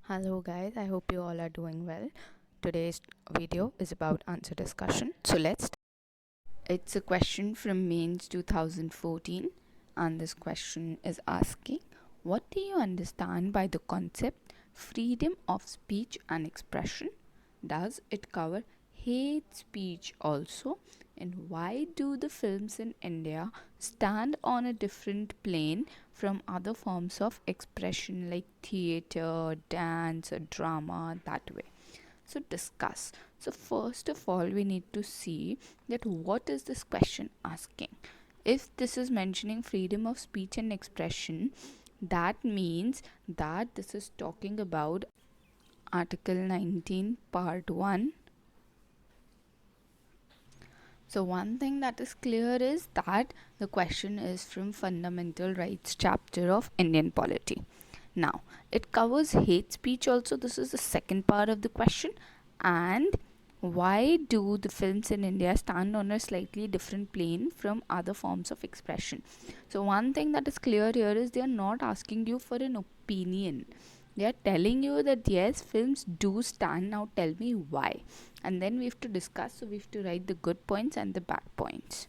Hello guys, I hope you all are doing well. Today's video is about answer discussion. So let's It's a question from Mains 2014, and this question is asking, what do you understand by the concept freedom of speech and expression? Does it cover hate speech also? And why do the films in India stand on a different plane from other forms of expression like theater, dance, or drama that way? So discuss. So first of all, we need to see that what is this question asking. If this is mentioning freedom of speech and expression, that means that this is talking about Article 19, Part 1. So one thing that is clear is that the question is from Fundamental Rights chapter of Indian polity. Now, it covers hate speech also. This is the second part of the question. And why do the films in India stand on a slightly different plane from other forms of expression? So, one thing that is clear here is they are not asking you for an opinion. They are telling you that yes, films do stand. Now, tell me why. And then we have to discuss. So, we have to write the good points and the bad points.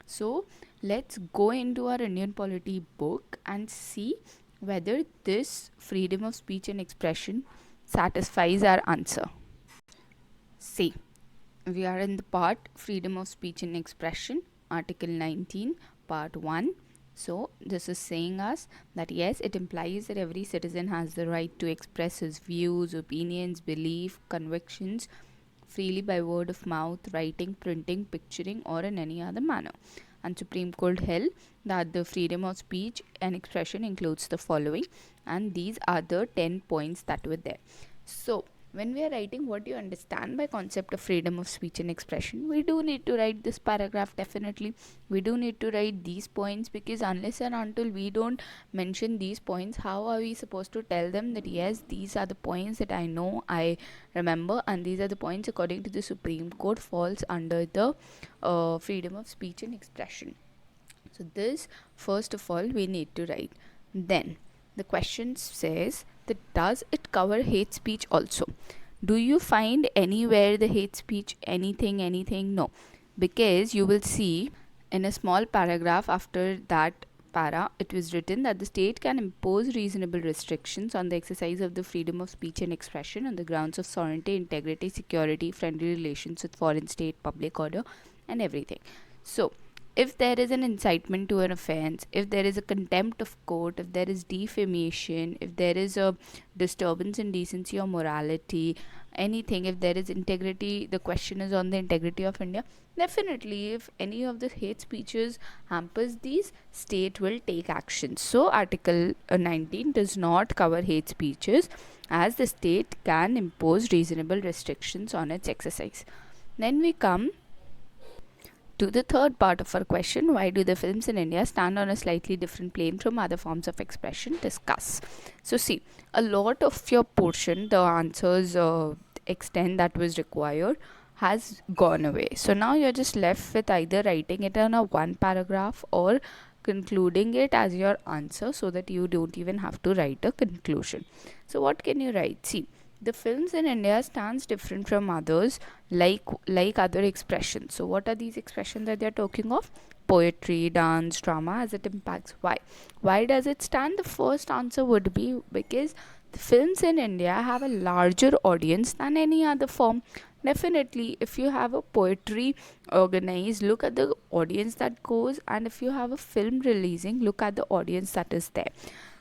So, let's go into our Indian polity book and see whether this freedom of speech and expression satisfies our answer. See, we are in the part freedom of speech and expression, Article 19, Part 1. So, this is saying us that yes, it implies that every citizen has the right to express his views, opinions, belief, convictions freely by word of mouth, writing, printing, picturing, or in any other manner. And Supreme Court held that the freedom of speech and expression includes the following, and these are the 10 points that were there. So, when we are writing what you understand by concept of freedom of speech and expression, we do need to write this paragraph. Definitely we do need to write these points, because unless and until we don't mention these points, how are we supposed to tell them that yes, these are the points that I know, I remember, and these are the points according to the Supreme Court falls under the freedom of speech and expression. So this first of all we need to write. Then the question says that does it cover hate speech also? Do you find anywhere the hate speech anything? No, because you will see in a small paragraph after that para, it was written that the state can impose reasonable restrictions on the exercise of the freedom of speech and expression on the grounds of sovereignty, integrity, security, friendly relations with foreign state, public order, and everything. So, if there is an incitement to an offense, if there is a contempt of court, if there is defamation, if there is a disturbance in decency or morality, anything, if there is integrity, the question is on the integrity of India. Definitely, if any of the hate speeches hampers these, state will take action. So, Article 19 does not cover hate speeches, as the state can impose reasonable restrictions on its exercise. Then we come to the third part of our question, why do the films in India stand on a slightly different plane from other forms of expression? Discuss. So, see, a lot of your portion, the answers extent that was required, has gone away. So, now you're just left with either writing it in a one paragraph or concluding it as your answer, so that you don't even have to write a conclusion. So, what can you write? See, the films in India stands different from others, like other expressions. So what are these expressions that they're talking of? Poetry, dance, drama, as it impacts. Why does it stand? The first answer would be because the films in India have a larger audience than any other form. Definitely, if you have a poetry organized, look at the audience that goes, and if you have a film releasing, look at the audience that is there.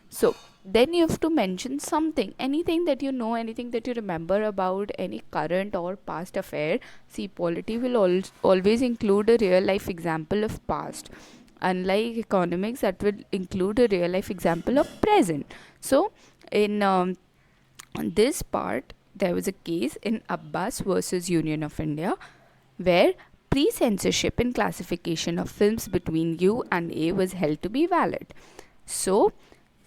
So then you have to mention something, anything that you know, anything that you remember about any current or past affair. See, polity will always include a real life example of past, unlike economics that will include a real life example of present. So in this part, there was a case in Abbas versus Union of India, where pre-censorship in classification of films between U and A was held to be valid. So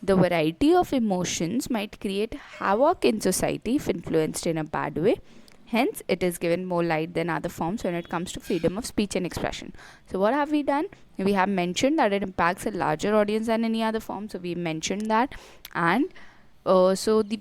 the variety of emotions might create havoc in society if influenced in a bad way. Hence, it is given more light than other forms when it comes to freedom of speech and expression. So, what have we done? We have mentioned that it impacts a larger audience than any other form. So, we mentioned that, and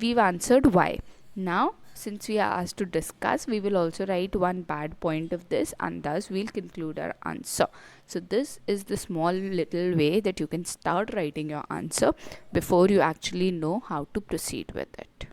we've answered why. Now, since we are asked to discuss, we will also write one bad point of this, and thus we'll conclude our answer. So this is the small little way that you can start writing your answer before you actually know how to proceed with it.